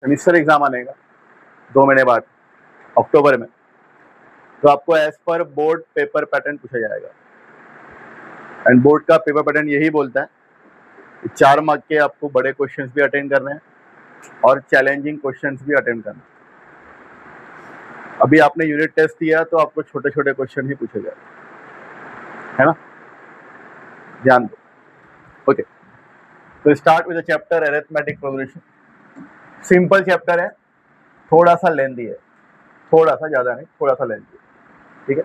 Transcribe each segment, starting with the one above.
Semester exam आने का 2 महीने बाद अक्टूबर में, तो आपको as per board paper pattern पूछा जाएगा। एंड बोर्ड का पेपर पैटर्न यही बोलता है कि 4 मार्क के आपको बड़े क्वेश्चंस भी अटेंड करने हैं और चैलेंजिंग क्वेश्चंस भी अटेंड करना है। अभी आपने यूनिट टेस्ट दिया तो आपको छोटे छोटे क्वेश्चन ही पूछे जाए, है ना, ध्यान दो। ओके, तो start with the chapter arithmetic progression. Simple chapter है, थोड़ा सा लेंथी है, थोड़ा सा, ज्यादा नहीं, थोड़ा सा लेंथी है, ठीक है।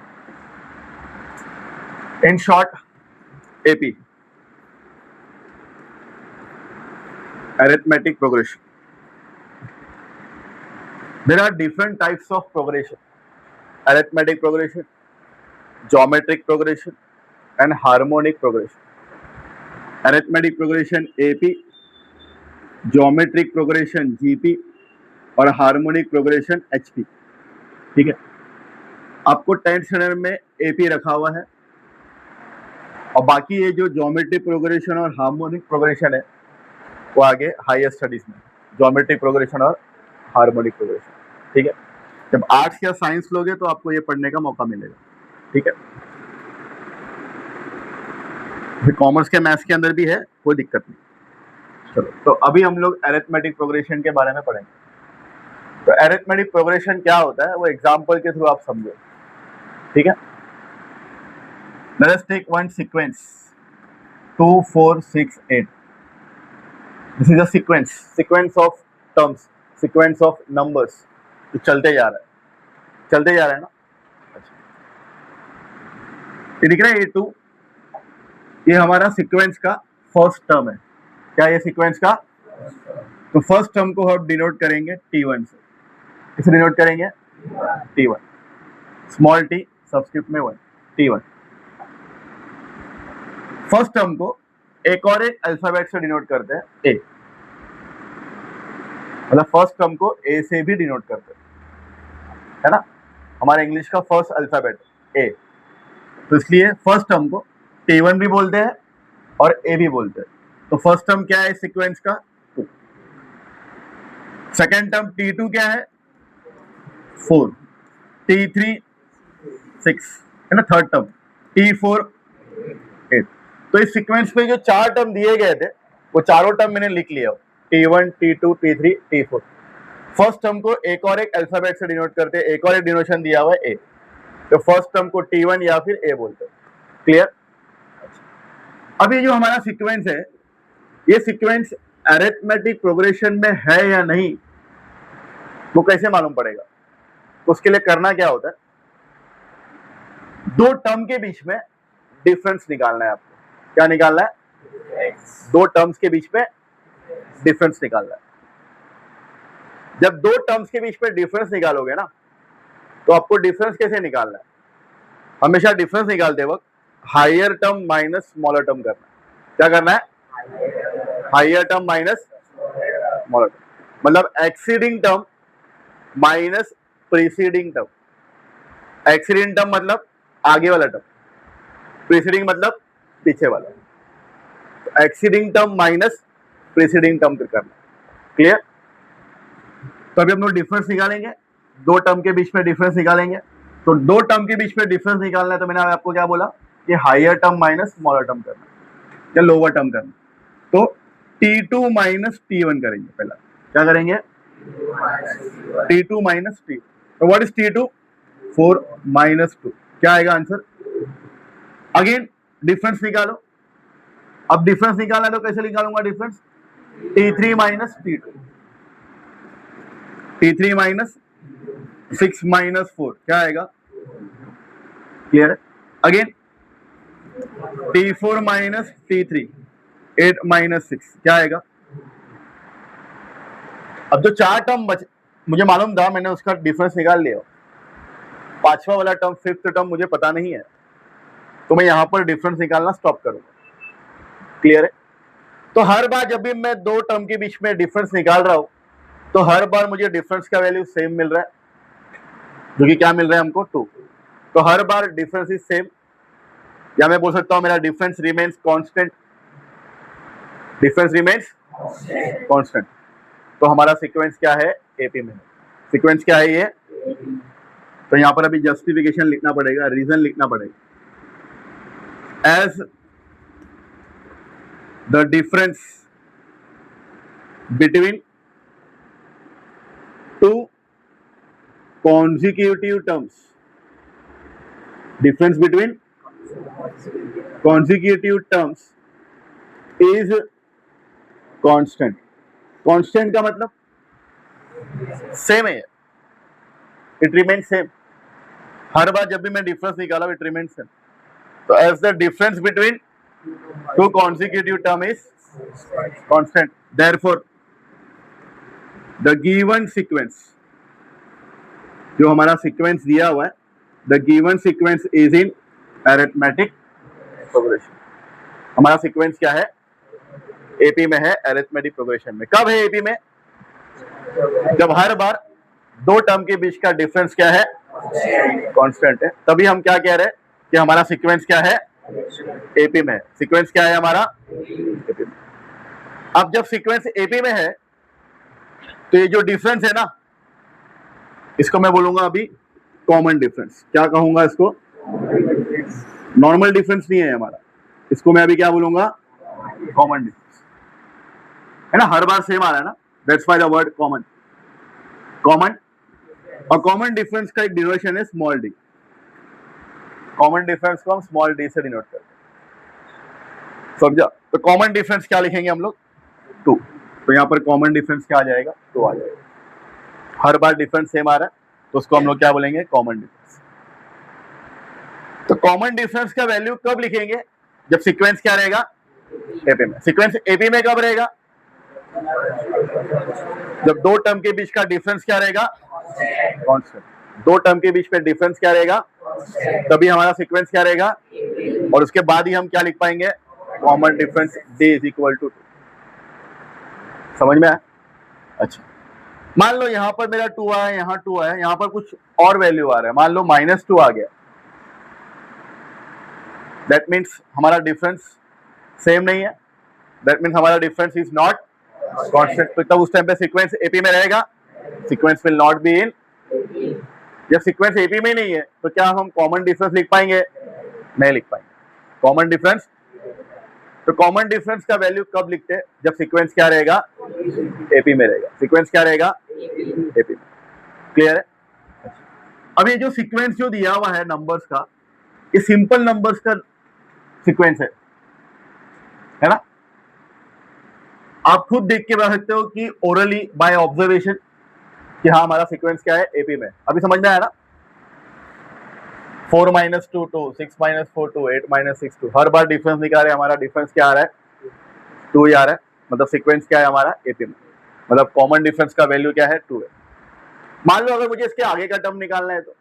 In short, AP arithmetic progression. There are different types of progression: arithmetic progression, geometric progression, and harmonic progression. Arithmetic progression AP, geometric progression GP और हार्मोनिक प्रोग्रेशन HP, ठीक है। आपको 10th स्टैंडर्ड में AP रखा हुआ है और बाकी ये जो ज्योमेट्रिक प्रोग्रेशन और हार्मोनिक प्रोग्रेशन है वो आगे हायर स्टडीज में, ज्योमेट्रिक प्रोग्रेशन और हार्मोनिक प्रोग्रेशन, ठीक है। जब आर्ट्स या साइंस लोगे तो आपको ये पढ़ने का मौका मिलेगा, ठीक है। कॉमर्स के मैथ्स के अंदर भी है, कोई दिक्कत नहीं। चलो, तो अभी हम लोग अरिथमेटिक प्रोग्रेशन के बारे में पढ़ेंगे। तो अरिथमेटिक प्रोग्रेशन क्या होता है वो एग्जांपल के थ्रू आप समझो, ठीक है। Let us take one sequence 2 4 6 8। This is a sequence of terms, sequence of numbers तो चलते जा रहा है ना। अच्छा, ये दिख रहा है A2, ये हमारा सीक्वेंस का फर्स्ट टर्म है। क्या ये सीक्वेंस का? तो फर्स्ट टर्म को हम डिनोट करेंगे T1 से। इसे डिनोट करेंगे T1, स्मॉल t सबस्क्रिप्ट में 1, T1। फर्स्ट टर्म को एक और एक अल्फाबेट से डिनोट करते हैं A, मतलब फर्स्ट टर्म को A से भी डिनोट करते हैं, है ना। हमारे इंग्लिश का फर्स्ट अल्फाबेट A, तो इसलिए फर्स्ट टर्म को T1 भी बोलते हैं और A भी बोलते हैं। तो फर्स्ट टर्म क्या है इस सीक्वेंस का? 2। सेकेंड टर्म T2 क्या है? 4, T3 6, है ना। Third term T4 8। तो इस सीक्वेंस पे जो 4 टर्म दिए गए थे वो चारों टर्म मैंने लिख लिया, T1 T2 T3 T4। First term को एक और एक अल्फाबेट से डिनोट करते हैं, एक और एक डिनोशन दिया हुआ है A, तो फर्स्ट टर्म को T1 या फिर A बोलते हैं। क्लियर? अब ये जो हमारा सीक्वेंस है, ये सीक्वेंस अरिथमेटिक प्रोग्रेशन में है या नहीं वो कैसे मालूम पड़ेगा? उसके लिए करना क्या होता है, 2 टर्म के बीच में डिफरेंस निकालना है आपको। क्या निकालना है? 2 टर्म्स के बीच में डिफरेंस निकालना है। जब 2 टर्म्स के बीच में डिफरेंस निकालोगे ना, तो आपको डिफरेंस कैसे निकालना है? हमेशा डिफरेंस निकालते वक्त higher term minus smaller term करना है। क्या करना है? Higher term minus smaller term, मतलब exceeding term minus preceding term. Exceeding term मतलब आगे वाला टर्म, प्रीसीडिंग मतलब पीछे वाला। तो exceeding term minus preceding term करना। क्लियर? तो अभी हम लोग डिफरेंस निकालेंगे, 2 टर्म के बीच में डिफरेंस निकालेंगे। तो 2 टर्म के बीच में डिफरेंस निकालना है, तो मैंने आपको क्या बोला कि higher term minus smaller term करना या लोअर टर्म करना। तो T2 माइनस T1 करेंगे पहला। क्या करेंगे? T2 minus T। तो व्हाट इज T2? 4 माइनस 2। क्या आएगा आंसर? अगेन डिफरेंस निकालो। अब डिफरेंस निकालना है तो कैसे निकालूंगा difference? T3 minus T2, T3 minus 6 minus 4, क्या आएगा? क्लियर है? Again T4 minus T3, 8 minus 6, क्या आएगा? अब जो 4 टर्म बचे, मुझे मालूम था, मैंने उसका डिफरेंस निकाल लिया। 5वां वाला टर्म, 5th टर्म मुझे पता नहीं है, तो मैं यहां पर डिफरेंस निकालना स्टॉप करूंगा। क्लियर है? तो हर बार जब भी मैं 2 टर्म के बीच में डिफरेंस निकाल रहा हूं, तो हर बार मुझे डिफरेंस का वैल्यू सेम मिल रहा है, जो कि क्या मिल रहा है हमको? 2। तो हर बार डिफरेंस इज सेम, या मैं बोल सकता हूं मेरा difference remains constant. Difference remains constant. तो हमारा सीक्वेंस क्या है, एपी में। सीक्वेंस क्या है ये, तो यहां पर अभी जस्टिफिकेशन लिखना पड़ेगा, रीजन लिखना पड़ेगा। As the difference between two consecutive terms, difference between consecutive terms is constant. constant का मतलब सेम है, इट रिमेन सेम। हर बार जब भी मैं डिफरेंस निकाला इट रिमेन सेम। तो as the difference between two consecutive term is constant, therefore the given sequence, जो हमारा सीक्वेंस दिया हुआ है, the given sequence is in arithmetic progression. हमारा सीक्वेंस क्या है, एपी में है, अरिथमेटिक प्रोग्रेशन में। कब है एपी में, जब हर बार दो टर्म के बीच का डिफरेंस क्या है, कांस्टेंट है। तभी हम क्या कह रहे हैं कि हमारा सीक्वेंस क्या है, एपी में है। सीक्वेंस क्या है हमारा, एपी में। अब जब सीक्वेंस एपी में है तो ये जो डिफरेंस है ना, इसको मैं बोलूंगा अभी कॉमन डिफरेंस। क्या कहूंगा इसको, नॉर्मल डिफरेंस नहीं है हमारा, इसको मैं अभी क्या बोलूंगा, कॉमन डिफरेंस है ना। हर बार सेम आ रहा है ना, that's why the word common. Common और कॉमन डिफरेंस का एक डिनोटेशन है स्मॉल डी। कॉमन डिफरेंस को हम स्मॉल डी से डिनोट करते हैं, समझा। तो कॉमन डिफरेंस क्या लिखेंगे हम लोग, 2। तो यहाँ पर कॉमन डिफरेंस क्या आ जाएगा, 2 आ जाएगा। हर बार डिफरेंस सेम आ रहा है तो उसको हम लोग क्या बोलेंगे, कॉमन डिफरेंस। तो कॉमन डिफरेंस का वैल्यू कब लिखेंगे, जब सीक्वेंस क्या रहेगा, एपी में। सीक्वेंस एपी में कब रहेगा, जब दो टर्म के बीच का डिफरेंस क्या रहेगा, कांस्टेंट। दो टर्म के बीच में डिफरेंस क्या रहेगा, तभी हमारा सीक्वेंस क्या रहेगा। और उसके बाद ही हम क्या लिख पाएंगे, common difference D is equal to 2। समझ में आया। अच्छा, मान लो यहाँ पर मेरा 2 आया, यहाँ 2 आया, यहाँ पर कुछ और वैल्यू आ रहा है, मान लो -2 आ गया। दैट मीन्स हमारा डिफरेंस सेम नहीं है, दैट मीन्स हमारा डिफरेंस इज नॉट कांस्टेंट। तो तब उस टाइम पे सीक्वेंस एपी में रहेगा, sequence will not be in. जब सीक्वेंस एपी में नहीं है तो क्या हम कॉमन डिफरेंस लिख पाएंगे, नहीं लिख पाएंगे कॉमन डिफरेंस। तो कॉमन डिफरेंस का वैल्यू कब लिखते हैं, जब सीक्वेंस क्या रहेगा, एपी में रहेगा। सीक्वेंस क्या रहेगा, एपी में। क्लियर है। अब ये जो सीक्वेंस जो दिया हुआ है नंबर्स का, ये सिंपल नंबर्स का सीक्वेंस है ना। आप खुद देख के बता सकते हो कि ओरली बाय ऑब्जर्वेशन कि हाँ हमारा सीक्वेंस क्या है, एपी में। अभी समझ में आया ना। 4 - 2 2, 6 - 4 2, 8 - 6 2। हर बार डिफरेंस निकाल रहे, हमारा डिफरेंस क्या आ रहा है, 2 ही आ रहा है। मतलब सीक्वेंस क्या है हमारा, एपी में। मतलब कॉमन डिफरेंस का वैल्यू क्या है, 2 है। मान लो अगर मुझे इसके आगे का टर्म निकालना है तो,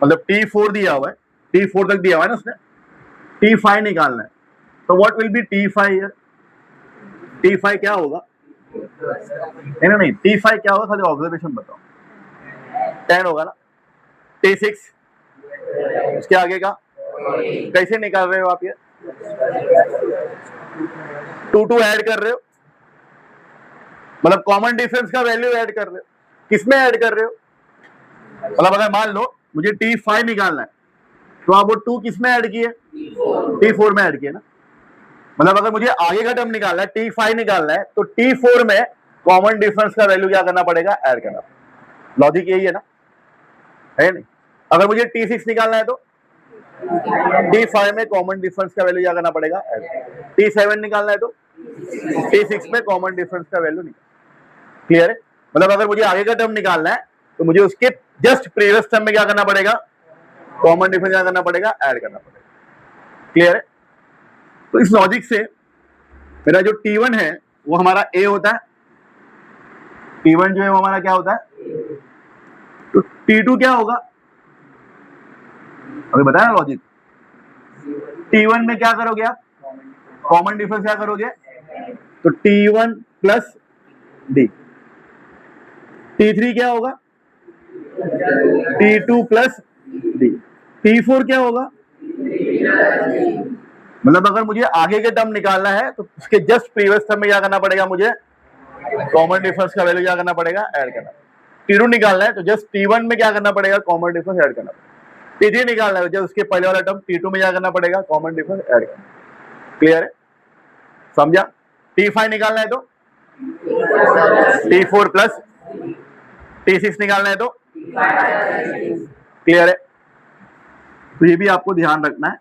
मतलब T4 दिया हुआ है, T4 तक दिया हुआ है ना उसने, T5 निकालना है तो what will be T5 here. T5 क्या होगा, नहीं T5 क्या होगा, खाली ऑब्जर्वेशन बताओ। 10 होगा ना। T6 उसके आगे का कैसे निकाल रहे हो आप, ये 2 ऐड कर रहे हो, मतलब कॉमन डिफरेंस का वैल्यू ऐड कर रहे हो। किसमें ऐड कर रहे हो, मतलब अगर मान लो मुझे T5 निकालना है तो आप वो 2 किसमें ऐड किए, T4 में ऐड किए ना। मतलब अगर मुझे आगे का टर्म निकालना है, T5 निकालना है, तो T4 में कॉमन डिफरेंस का वैल्यू क्या करना पड़ेगा, ऐड करना पड़ेगा। लॉजिक यही है ना, है नहीं। अगर मुझे T6 निकालना है तो T5 में कॉमन डिफरेंस का वैल्यू क्या करना पड़ेगा, ऐड। T7 निकालना है तो T6 में कॉमन डिफरेंस का वैल्यू निकाल। क्लियर है। मतलब अगर मुझे आगे का टर्म निकालना है तो मुझे उसके जस्ट प्रीवियस टर्म में क्या करना पड़ेगा, कॉमन डिफरेंस क्या करना पड़ेगा, ऐड करना पड़ेगा। क्लियर है। तो इस लॉजिक से मेरा जो T1 है वो हमारा A होता है, T1 जो है वो हमारा क्या होता है, तो T2 क्या होगा, अभी बताया ना लॉजिक। T1 में क्या करोगे आप, कॉमन डिफरेंस क्या करोगे, तो T1 प्लस D। T3 क्या होगा, T2 प्लस D। T4 क्या होगा, मतलब अगर मुझे आगे के टर्म निकालना है तो उसके जस्ट प्रीवियस टर्म में क्या करना पड़ेगा मुझे, कॉमन डिफरेंस का वैल्यू क्या करना पड़ेगा, ऐड करना। T2 निकालना है तो जस्ट T1 में क्या करना पड़ेगा, कॉमन डिफरेंस ऐड करना पड़ेगा। T3 निकालना है तो जस्ट उसके पहले वाला टर्म T2 में क्या करना पड़ेगा, कॉमन डिफरेंस ऐड करना। क्लियर है, समझा। T5 निकालना है तो T4 प्लस T6 निकालना है तो क्लियर है। तो ये भी आपको ध्यान रखना है,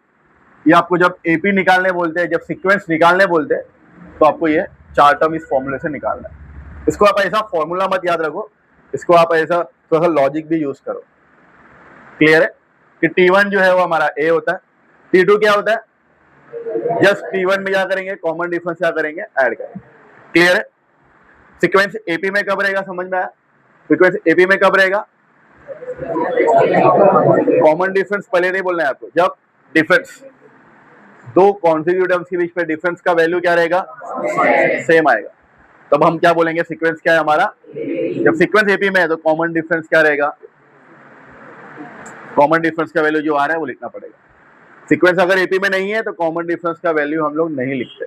ये आपको जब एपी निकालने बोलते हैं, जब सीक्वेंस निकालने बोलते हैं, तो आपको ये चार टर्म इस फॉर्मूले से निकालना है। इसको आप ऐसा फॉर्मूला मत याद रखो, इसको आप ऐसा थोड़ा सा लॉजिक भी यूज करो। क्लियर है कि T1 जो है वो हमारा A होता है, T2 क्या होता है, जस्ट T1 में क्या करेंगे, कॉमन डिफरेंस क्या करेंगे, ऐड करेंगे। क्लियर है। सीक्वेंस एपी में कब रहेगा, समझ में आया। सीक्वेंस एपी में कब रहेगा, कॉमन डिफरेंस पहले नहीं बोलना है आपको, जब डिफरेंस दो कॉन्सिक्यूटिव टर्म्स के बीच में डिफरेंस का वैल्यू क्या रहेगा, सेम आएगा, तब हम क्या बोलेंगे, सीक्वेंस क्या है हमारा। जब सीक्वेंस एपी में है तो कॉमन डिफरेंस क्या रहेगा, कॉमन डिफरेंस का वैल्यू जो आ रहा है वो लिखना पड़ेगा। सीक्वेंस अगर एपी में नहीं है तो कॉमन डिफरेंस का वैल्यू हम लोग नहीं लिखते।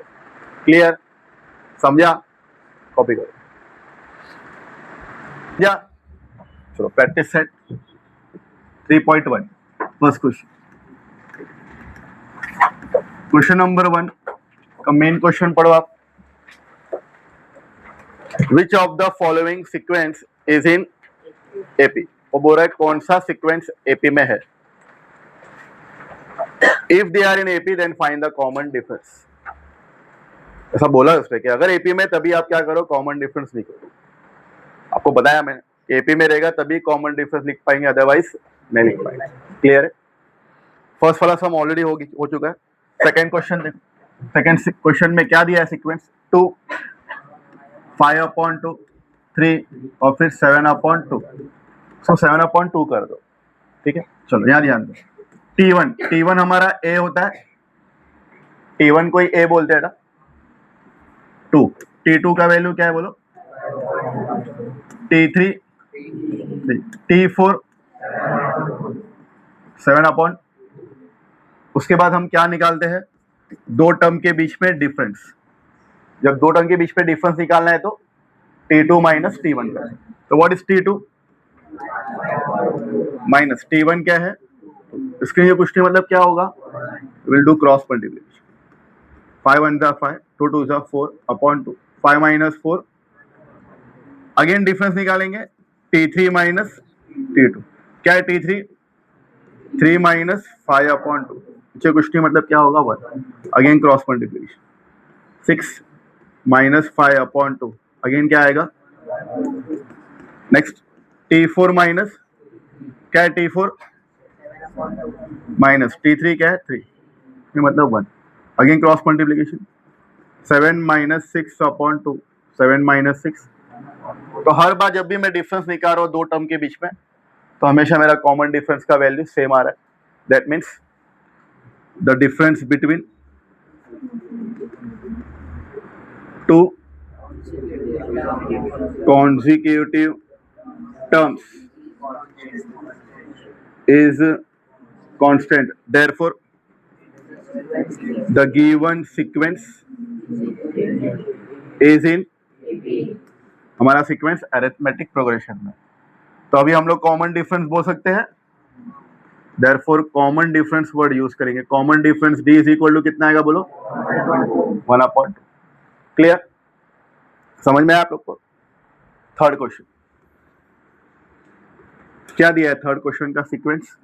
क्लियर, समझा, कॉपी करो या चलो practice set 3.1 first question. Question number 1 का मेन क्वेश्चन पढ़ो आप। Which of the following sequence is in AP, वो बोल रहा है कौन सा सीक्वेंस एपी में है। If they are in AP then find the common difference, ऐसा बोला उसने कि अगर एपी में तभी आप क्या करो, कॉमन डिफरेंस लिखो। आपको बताया मैंने, एपी में रहेगा तभी कॉमन डिफरेंस लिख पाएंगे, अदरवाइज नहीं लिख पाएंगे। क्लियर है। फर्स्ट वाला सम ऑलरेडी हो चुका है। सेकंड क्वेश्चन देखो, सेकंड क्वेश्चन में क्या दिया है सीक्वेंस, 2 5/2 3 और फिर 7/2, सो 7/2 कर दो। ठीक है, चलो यहाँ ध्यान दो। T1 हमारा A होता है, T1 को A बोलते हैं ना। 2 T2 का वैल्यू क्या है बोलो, T3 T4 7/, उसके बाद हम क्या निकालते हैं, दो टर्म के बीच में डिफरेंस। जब दो टर्म के बीच में डिफरेंस निकालना है तो T2 माइनस T1 का। तो what is T2 minus T1 क्या है, इसके लिए कुछ नहीं, मतलब क्या होगा, will do cross multiplication. 5 1 5, 2 2 4/2, 5 minus 4, again difference निकालेंगे, T3 माइनस T2। क्या है T3, 3 माइनस 5/2, नीचे कुछ नहीं, मतलब क्या होगा 1, again cross multiplication. 6 minus 5/2, again क्या आएगा, नेक्स्ट T4 माइनस, क्या है T4 माइनस T3, क्या है 3, मतलब 1, again cross multiplication. 7 minus 6/2, 7 minus 6। तो हर बार जब भी मैं डिफरेंस निकाल रहा हूँ दो टर्म के बीच में, तो हमेशा मेरा कॉमन डिफरेंस का वैल्यू सेम आ रहा है। That means the difference between two consecutive terms is constant, therefore the given sequence is in, हमारा सीक्वेंस अरिथमेटिक प्रोग्रेशन में। तो अभी हम लोग कॉमन डिफरेंस बोल सकते हैं, therefore common difference word use करेंगे। Common difference D is equal to कितना आएगा बोलो, 1/2। क्लियर, समझ में आया आप लोग को। थर्ड क्वेश्चन क्या दिया है, थर्ड क्वेश्चन का सीक्वेंस,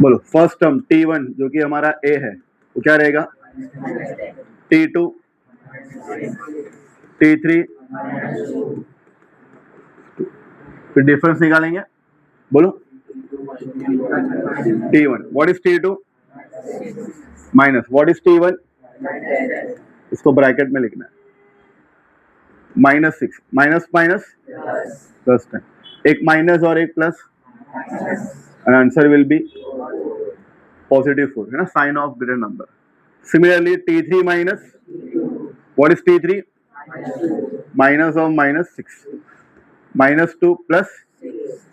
बोलो। फर्स्ट टर्म T1 जो कि हमारा A है वो क्या रहेगा, T2 T3, फिर डिफरेंस निकालेंगे, बोलो T1, what is T2 minus what is T1, इसको ब्रैकेट में लिखना है, -6 माइनस माइनस प्लस 10, एक माइनस और एक प्लस, आंसर विल बी +4 है ना, sign of greater number. Similarly T3 minus, what is T3 minus of -6, -2 plus,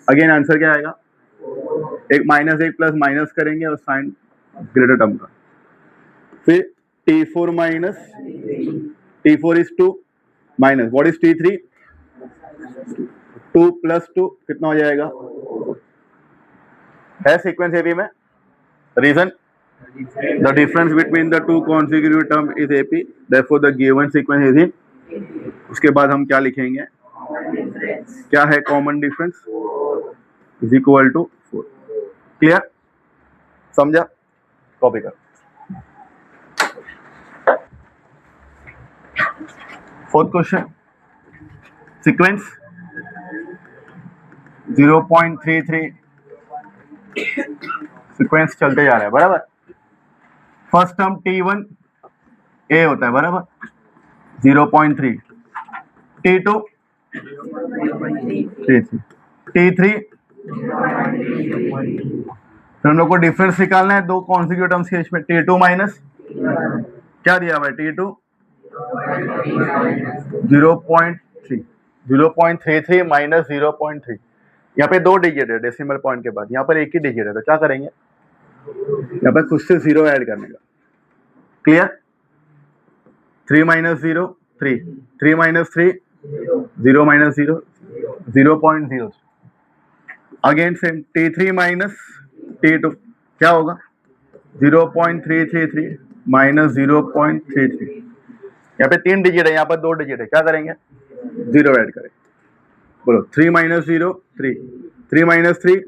again answer क्या आएगा, एक माइनस एक प्लस माइनस करेंगे और साइन ग्रेटर टर्म का। फिर T4 minus T4 is 2 minus what is T3 2 plus 2 कितना हो जाएगा? है सीक्वेंस एपी में reason the difference between the two consecutive term is AP therefore the given sequence is in. उसके बाद हम क्या लिखेंगे? क्या है common difference is equal to 4. Clear? समझा? कॉपी कर. फोर्थ क्वेश्चन सीक्वेंस 0.33 सीक्वेंस चलते जा रहा है बराबर. फर्स्ट टर्म T1 A होता है बराबर 0.3 T2 T3 तो हम लोग को डिफरेंस निकालना है दो कॉन्सिक्यूटिव टर्म्स के बीच में. T2 माइनस क्या दिया हुआ है? T2 0.33 minus 0.3. यहाँ पे दो डिजिट है डेसिमल पॉइंट के बाद, यहाँ पर एक ही डिजिट है तो क्या करेंगे? यहाँ पर खुद से जीरो ऐड करने का. Clear? 3 minus 0 3 3 minus 3 0 minus 0 0.0. Again same T3 minus T2 क्या होगा? 0.333 माइनस 0.33. यहाँ पे तीन डिजिट है, यहाँ पर दो डिजिट है, क्या करेंगे? जीरो ऐड करें. बोलो 3 minus 0 3 3 minus 3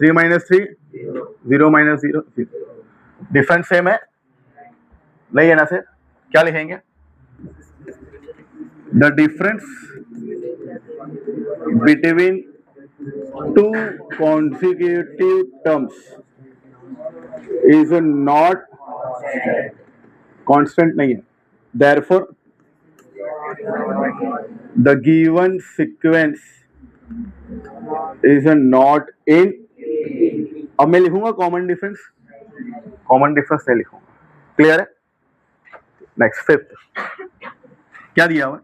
3 minus 3 0 minus 0 0. Difference same है नहीं है ना सर? क्या लिखेंगे? The difference between to consecutive terms is not constant नहीं है. Therefore, the given sequence is not in. अब मैं लिखूंगा कॉमन डिफरेंस, कॉमन डिफरेंस नहीं लिखूंगा. क्लियर है? नेक्स्ट फिफ्थ क्या दिया हुआ?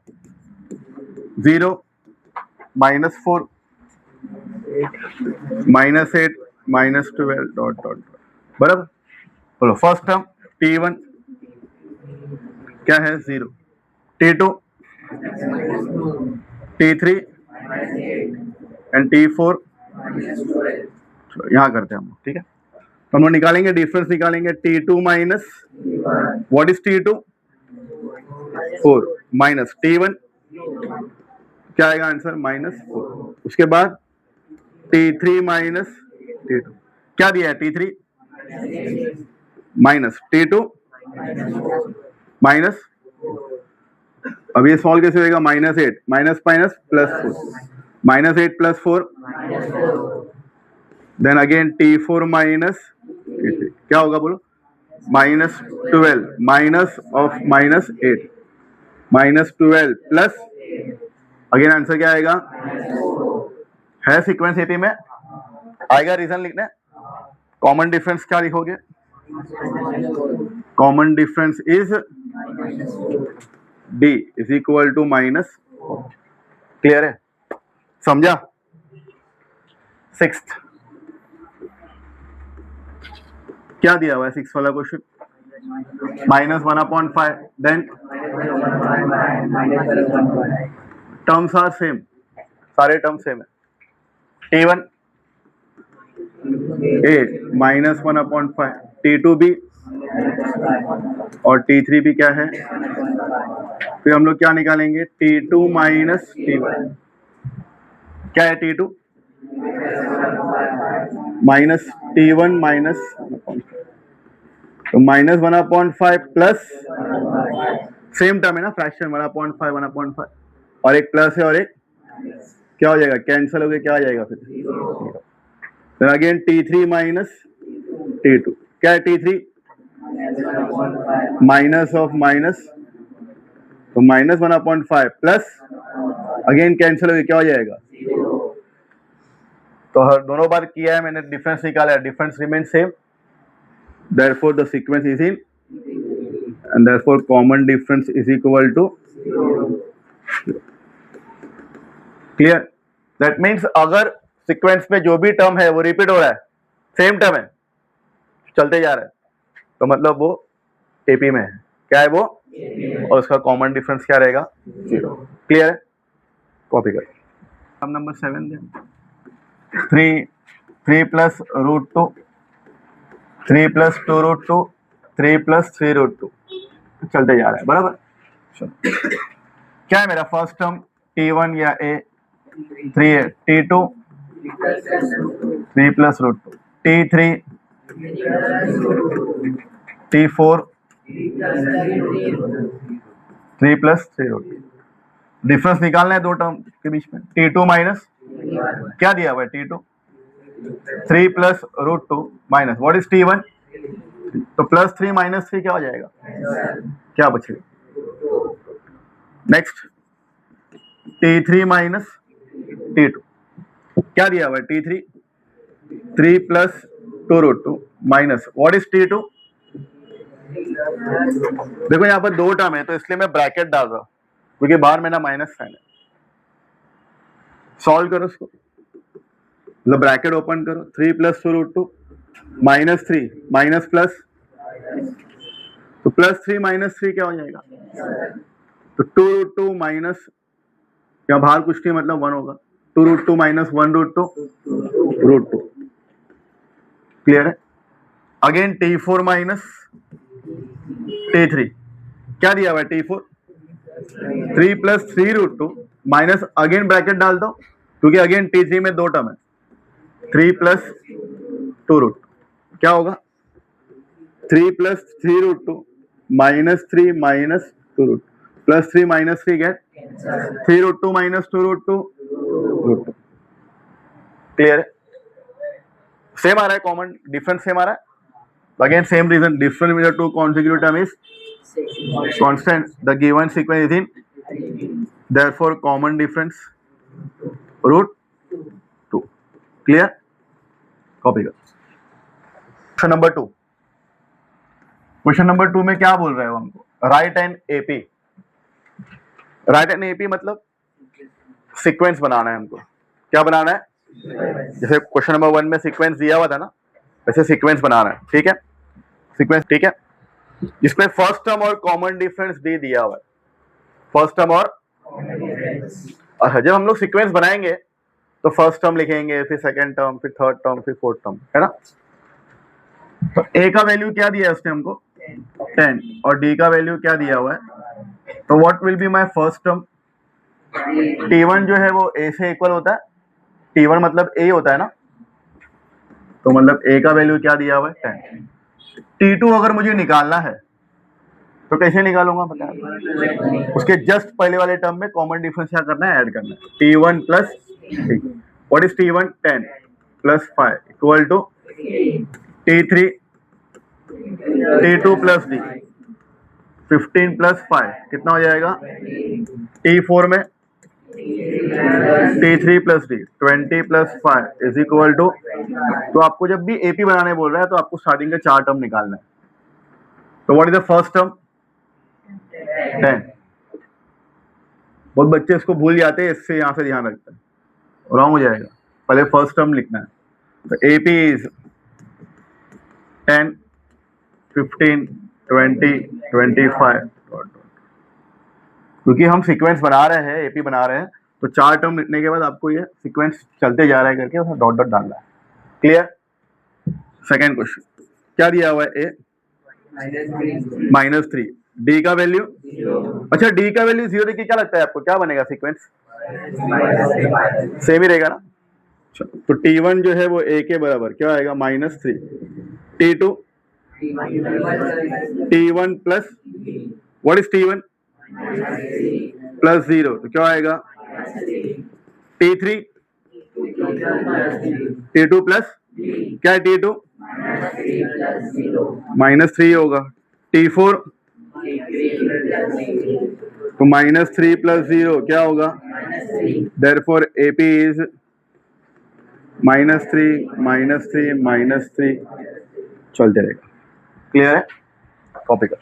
0 minus 4 minus 8 minus 12 dot dot बराबर. बोलो फर्स्ट टर्म T1 क्या है? 0. T2 T3 एंड T4 यहाँ करते हैं हम, ठीक है. तो हम लोग निकालेंगे डिफरेंस, निकालेंगे T2 minus what is T2 4 minus T1 क्या आएगा आंसर? माइनस 4. उसके बाद T3 माइनस T2 क्या दिया है? T3 minus T2 minus. अब ये सॉल्व कैसे होगा? Minus 8 minus minus plus 4 minus 8 plus 4 then again T4 minus क्या होगा बोलो? Minus 12 minus of minus 8 minus 12 plus again answer क्या आएगा? है सीक्वेंस एपी में आएगा. रीजन लिखना है. कॉमन डिफरेंस क्या लिखोगे? Common difference is D is equal to minus. Clear है? समझा? सिक्स्थ क्या दिया हुआ है? सिक्स वाला question minus 1/5 then terms are same, सारे टर्म सेम है. T1 A minus 1/5 T2 B और T3 भी क्या है? फिर हम लोग क्या निकालेंगे? T2 माइनस T1 क्या है? T2 माइनस T1 माइनस तो माइनस 1/5 प्लस सेम टर्म है ना, फ्रैक्शन 1/5 1/5 और एक प्लस है और एक क्या हो जाएगा? कैंसिल हो गया. क्या आ जाएगा फिर? अगेन T3 माइनस T2 क्या है? T3 माइनस ऑफ माइनस तो माइनस 1/5 प्लस अगेन कैंसिल हो गया. क्या हो जाएगा? तो हर दोनों बार किया है मैंने, डिफरेंस निकाला है. Difference remain same. Therefore the sequence is in and therefore common difference is equal to. Clear? That means अगर सीक्वेंस में जो भी टर्म है वो रिपीट हो रहा है, सेम टर्म है, चलते जा रहा है, तो मतलब वो एपी में है, क्या है वो, और उसका कॉमन डिफरेंस क्या रहेगा, 0। क्लियर है, कॉपी कर। सम नंबर 7 दें, 3 plus root 2, 3 plus 2 root 2, 3 plus 3 root 2, चलते जा रहा है बराबर। क्या है मेरा फर्स्ट टर्म, T1 या A, 3 है, T2 3 plus root 2, T3 T4 3 plus 3 root 2। Difference निकालना है दो टर्म के बीच में, T2 माइनस क्या दिया हुआ है, T2 3 plus root 2 minus what is T1, तो प्लस 3 माइनस 3 क्या हो जाएगा, क्या बचेगा। नेक्स्ट T3 माइनस T2, क्या दिया हुआ है, T3 3 plus 2 root 2 minus what is T2। देखो यहाँ पर दो टर्म है तो इसलिए मैं ब्रैकेट डाल रहा हूं क्योंकि बाहर मेरा माइनस साइन है। सॉल्व करो उसको, मतलब ब्रैकेट ओपन करो, 3 plus 2 root 2 minus 3 minus plus, तो प्लस 3 माइनस 3 क्या हो जाएगा, तो 2 रूट 2 माइनस, यहाँ बाहर कुछ नहीं मतलब 1 होगा, 2 root 2 minus 1 root 2 root 2। Clear है। अगेन T4 माइनस T3, क्या दिया हुआ है, T4 3 plus 3 root 2 minus, again bracket डाल दो क्योंकि अगेन T3 में दो टर्म है, 3 प्लस 2 रूट, क्या होगा 3 plus 3 root 2 minus 3 minus 2 root, plus 3 minus 3 get 3 root 2 minus 2 root 2 root 2। Clear है, सेम आ रहा है, कॉमन डिफरेंस सेम आ रहा है, again same reason, difference with the two consecutive term is constant, the given sequence is in, therefore common difference root 2। Clear, copy कर। Question number 2, question number 2 में क्या बोल रहे हो हमको, right an AP, right an AP मतलब sequence बनाना है हमको, क्या बनाना है, जैसे क्वेश्चन नंबर 1 में सीक्वेंस दिया हुआ था ना, वैसे सीक्वेंस बनाना है, ठीक है, सीक्वेंस, ठीक है, जिसमें फर्स्ट टर्म और कॉमन डिफरेंस डी दिया हुआ है, फर्स्ट टर्म और, अच्छा जब हम लोग सीक्वेंस बनाएंगे तो फर्स्ट टर्म लिखेंगे, फिर सेकंड टर्म, फिर थर्ड टर्म, फिर फोर्थ टर्म, है ना। तो ए का वैल्यू क्या दिया है उसने हमको 10 और डी का वैल्यू क्या दिया हुआ है, तो what will be my first term, T1 जो है वो ए से इक्वल होता है, T1 मतलब ए होता है ना, तो मतलब ए का वैल्यू क्या दिया हुआ है 10। T2 अगर मुझे निकालना है तो कैसे निकालूंगा पता है, उसके जस्ट पहले वाले टर्म में कॉमन डिफरेंस क्या करना है, ऐड करना है, T1 plus what is T1 10 plus 5 equal to T3 T2 plus D 15 plus 5 कितना हो जाएगा, T4 में T3 plus D 20 plus 5 is equal to, तो आपको जब भी एपी बनाने बोल रहा है तो आपको स्टार्टिंग के 4 टर्म निकालना है, तो what is the first term 10। बहुत बच्चे इसको भूल जाते हैं, इससे यहां से ध्यान रखते हैं, रॉन्ग हो जाएगा, पहले फर्स्ट टर्म लिखना है, तो एपी इज 10 15 20 25, क्योंकि हम सीक्वेंस बना रहे हैं, एपी बना रहे हैं, तो 4 टर्म लिखने के बाद आपको ये सीक्वेंस चलते जा रहा है करके उसमें डॉट डॉट डालना है। क्लियर। सेकेंड क्वेश्चन क्या दिया हुआ है, ए -3, डी का वैल्यू, अच्छा डी का वैल्यू 0 देखिए, क्या लगता है आपको क्या बनेगा सीक्वेंस, सेम ही रहेगा ना। तो T1 जो है वो ए के बराबर क्या आएगा -3, T2 T1 plus what is T1 plus 0, तो क्या आएगा T3 T2 प्लस, क्या है T2 -3 होगा, T4 तो -3 प्लस 0 क्या होगा, देयरफॉर AP इज -3 -3 -3, चलते रहेगा। क्लियर है, कॉपी कर।